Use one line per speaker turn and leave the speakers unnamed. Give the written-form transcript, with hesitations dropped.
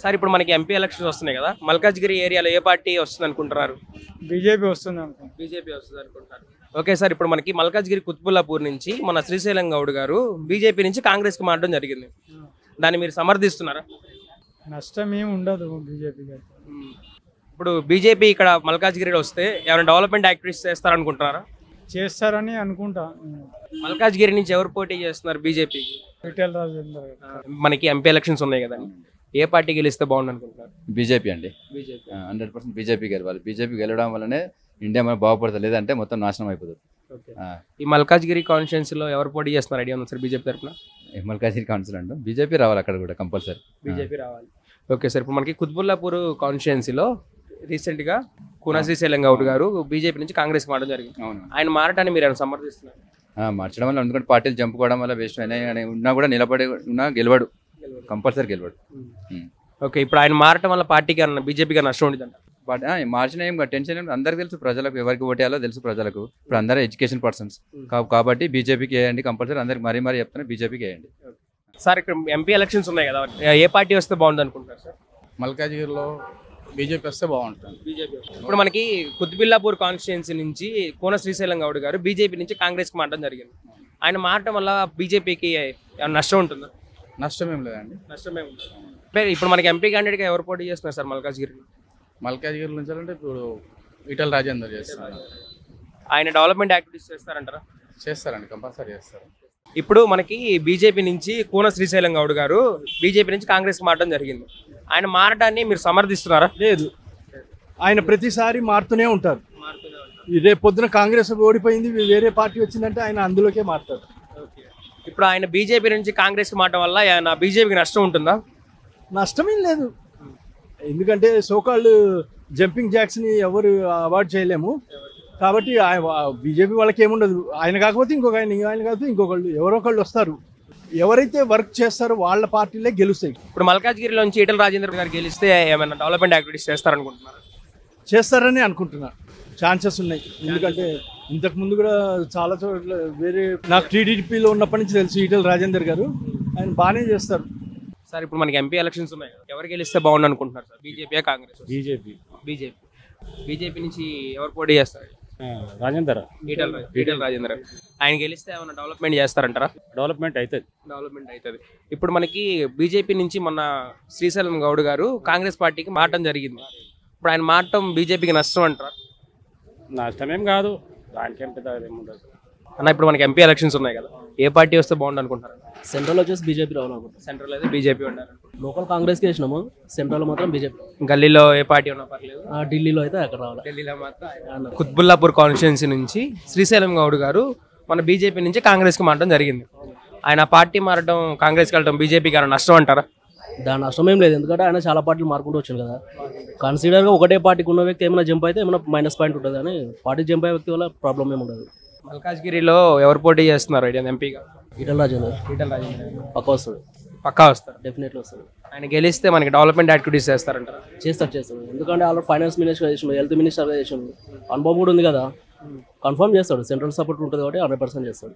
Sir ఇప్పుడు మనకి MP elections వస్తున్నాయి కదా, మల్కాజ్గిరి ఏరియాలో ఏ పార్టీ వస్తుంది అనుకుంటున్నారు?
బీజేపీ వస్తుంది అనుకుంటున్నాను.
బీజేపీ వస్తుంది అనుకుంటున్నారు. ఓకే సార్, ఇప్పుడు మనకి మల్కాజ్గిరి కుత్బుల్లాపూర్ నుంచి మన శ్రీశైలం గౌడ్ గారు బీజేపీ నుంచి కాంగ్రెస్కి మారడం జరిగింది. దాన్ని మీరు సమర్థిస్తున్నారా?
నష్టం ఏమి ఉండదు బీజేపీకి.
ఇప్పుడు బీజేపీ ఇక్కడ మల్కాజ్గిరిలో వస్తే ఏమైనా డెవలప్మెంట్ యాక్టివిటీస్ చేస్తారనుకుంటున్నారా?
చేస్తారని అనుకుంటా.
మల్కాజ్గిరి నుంచి ఎవరు పోటీ చేస్తున్నారు బీజేపీకి?
ఈటెల రాజేందర్.
మనకి ఎంపీ ఎలక్షన్స్ ఉన్నాయి కదా, ఏ పార్టీ గెలిస్తే బాగుంది అనుకుంటున్నారు?
బీజేపీ అండి.
బీజేపీ
100% బీజేపీ గెలవాలి. బీజేపీ గెలవడం వల్లనే ఇండియా మనకు బాగుపడుతుంది, లేదంటే మొత్తం నాశనం అయిపోతుంది.
ఈ మల్కాజ్గిరి కాన్స్టిట్యున్సీలో ఎవరు పోటీ చేస్తున్నారు ఐడియా ఉంది సార్ బీజేపీ తరఫున?
మల్కాజ్గిరి కౌన్సిల్ అంటూ బీజేపీ రావాలి అక్కడ కూడా కంపల్సరీ.
బీజేపీ రావాలి. ఓకే సార్, ఇప్పుడు మనకి కుత్బుల్లాపూర్ కాన్స్టిట్యున్సీలో రీసెంట్గా కూన శ్రీశైలం గౌడ్ గారు బీజేపీ నుంచి కాంగ్రెస్కి మారడం జరిగింది.
అవును,
ఆయన మారటాన్ని మీరు ఏమైనా సమర్థిస్తున్నారు?
మార్చడం వల్ల ఎందుకంటే పార్టీలు జంపుకోవడం వల్ల వేస్ట్ అయినా ఉన్నా కూడా నిలబడి ఉన్నా గెలవడు, కంపల్సరీ గెలవడు.
ఓకే, ఇప్పుడు ఆయన మారటం వల్ల పార్టీకి బీజేపీకి నష్టం ఉండేదంట?
బట్ మార్చిన ఏం టెన్షన్ ఏం, అందరికి తెలుసు ప్రజలకు ఎవరికి ఓటేయాలో తెలుసు ప్రజలకు. ఇప్పుడు అందరూ ఎడ్యుకేషన్ పర్సన్స్ కాబట్టి బీజేపీకి వేయండి కంపల్సరీ. అందరికి మరీ చెప్తాను, బీజేపీకి వేయండి.
సార్ ఇక్కడ ఎంపీ ఎలక్షన్స్ ఉన్నాయి కదా, ఏ పార్టీ వస్తే బాగుంది అనుకుంటున్నారు సార్?
మల్కాజ్గిరిలో బీజేపీ వస్తే బాగుంటుంది.
బీజేపీ. ఇప్పుడు మనకి కుత్బుల్లాపూర్ కాన్స్టిట్యున్సీ నుంచి కూన శ్రీశైలం గౌడ్ గారు బీజేపీ నుంచి కాంగ్రెస్కి మారడం జరిగింది. ఆయన మారటం వల్ల బీజేపీకి నష్టం ఉంటుందా?
నష్టం ఏం లేదండి.
నష్టమే ఉంటుంది. ఇప్పుడు మనకి ఎంపీ క్యాండిడేట్గా ఎవరు పోటీ చేస్తున్నారు సార్ మల్కాజ్గిరిలో?
మల్కాజ్గిరి నుంచి అంటే ఇప్పుడు ఈటెల రాజేందర్ చేస్తారు.
ఆయన డెవలప్మెంట్ యాక్టివిటీస్ చేస్తారంటారా?
చేస్తారండి, కంపల్సరీ చేస్తారు.
ఇప్పుడు మనకి బీజేపీ నుంచి కూన శ్రీశైలం గౌడ్ గారు బీజేపీ నుంచి కాంగ్రెస్కి మారడం జరిగింది. ఆయన మారడాన్ని మీరు సమర్థిస్తున్నారా?
లేదు, ఆయన ప్రతిసారి మారుతూనే ఉంటారు. రేపు పొద్దున కాంగ్రెస్ ఓడిపోయింది, వేరే పార్టీ వచ్చిందంటే ఆయన అందులోకే మారుతారు.
ఇప్పుడు ఆయన బీజేపీ నుంచి కాంగ్రెస్కి మారడం వల్ల నా బీజేపీకి నష్టం ఉంటుందా?
నష్టమేం లేదు, ఎందుకంటే సోకాళ్ళు జంపింగ్ జాక్స్ని ఎవరు అవాయిడ్ చేయలేము కాబట్టి బీజేపీ వాళ్ళకి ఏముండదు. ఆయన కాకపోతే ఇంకొక ఆయన కాకపోతే ఇంకొకళ్ళు ఎవరో ఒకళ్ళు వస్తారు. ఎవరైతే వర్క్ చేస్తారో వాళ్ళ పార్టీలే గెలుస్తాయి.
ఇప్పుడు మల్కాజ్గిరిలోంచి ఈటెల రాజేందర్ గారు గెలిస్తే ఏమైనా డెవలప్మెంట్ యాక్టివిటీస్ చేస్తారనుకుంటున్నారు?
చేస్తారని అనుకుంటున్నా, ఛాన్సెస్ ఉన్నాయి. ఎందుకంటే ఇంతకుముందు కూడా చాలా చోట్ల వేరే నాకు టీడీపీలో ఉన్నప్పటి నుంచి తెలుసు ఈటెల రాజేందర్ గారు, ఆయన బాగానే చేస్తారు.
సార్ ఇప్పుడు మనకి ఎంపీ ఎలక్షన్స్ ఉన్నాయి, ఎవరు గెలిస్తే బాగుండు అనుకుంటున్నారు sir? BJP Congress?
BJP.
BJP. BJP నుంచి ఎవరు పోటీ చేస్తారు?
రాజేందర్.
ఈటెల రాజేందర్. ఆయన గెలిస్తే ఏమైనా డెవలప్మెంట్ చేస్తారంటారా?
డెవలప్మెంట్ అవుతుంది.
డెవలప్మెంట్ అవుతుంది. ఇప్పుడు మనకి బీజేపీ నుంచి మొన్న శ్రీశైలం గౌడ్ గారు కాంగ్రెస్ పార్టీకి మారటం జరిగింది. ఇప్పుడు ఆయన మారటం బీజేపీకి నష్టం అంటారా?
నష్టమేం కాదు, దానికేం పెద్ద ఏముండదు
అన్న. ఇప్పుడు మనకి ఎంపీ ఎలక్షన్స్ ఉన్నాయి కదా, ఏ పార్టీ వస్తే బాగుండు అనుకుంటారు?
సెంట్రల్ వచ్చేసి బీజేపీ రావాలనుకుంటున్నాం.
సెంట్రల్ అయితే బీజేపీ ఉండాలి.
లోకల్ కాంగ్రెస్కి వేసినాము, సెంట్రల్ మాత్రం బీజేపీ.
గల్లీలో ఏ పార్టీ ఉన్నా పర్లేదు,
ఢిల్లీలో అయితే అక్కడ రావాలి.
ఢిల్లీలో మాత్రం కుత్బుల్లాపూర్ కాన్స్టిట్యున్సీ నుంచి శ్రీశైలం గౌడ్ గారు మన బీజేపీ నుంచి కాంగ్రెస్కి మారడం జరిగింది. ఆయన పార్టీ మారడం, కాంగ్రెస్కి వెళ్ళడం బీజేపీకి ఏమైనా నష్టం అంటారా?
దాని నష్టం ఏం లేదు, ఎందుకంటే ఆయన చాలా పార్టీలు మారుకుంటూ వచ్చాను కదా. కన్సిడర్గా ఒకటే పార్టీకి ఉన్న వ్యక్తి ఏమైనా జంప్ అయితే ఏమైనా మైనస్ పాయింట్ ఉంటుంది, కానీ పార్టీ జంప్ అయ్యే వ్యక్తి వల్ల ప్రాబ్లం ఏమి ఉండదు.
మల్కాజ్గిరిలో ఎవరు పోటీ చేస్తున్నారు ఐడియా? ఎంపీగా
ఈటెల రాజేందర్.
ఈటెల రాజేందర్
పక్కా వస్తాడు.
పక్కా వస్తారు,
డెఫినెట్లీ వస్తాడు.
ఆయన గెలిస్తే మనకి డెవలప్మెంట్ యాక్టివిటీస్ చేస్తారంటారా?
చేస్తాడు, ఎందుకంటే ఆల్రెడీ ఫైనాన్స్ మినిస్టర్ చేసాడు, హెల్త్ మినిస్టర్ చేసాడు, అనుభవం కూడా ఉంది కదా. కన్ఫర్మ్ చేస్తాడు, సెంట్రల్ సపోర్ట్ ఉంటుంది కాబట్టి 100% చేస్తాడు.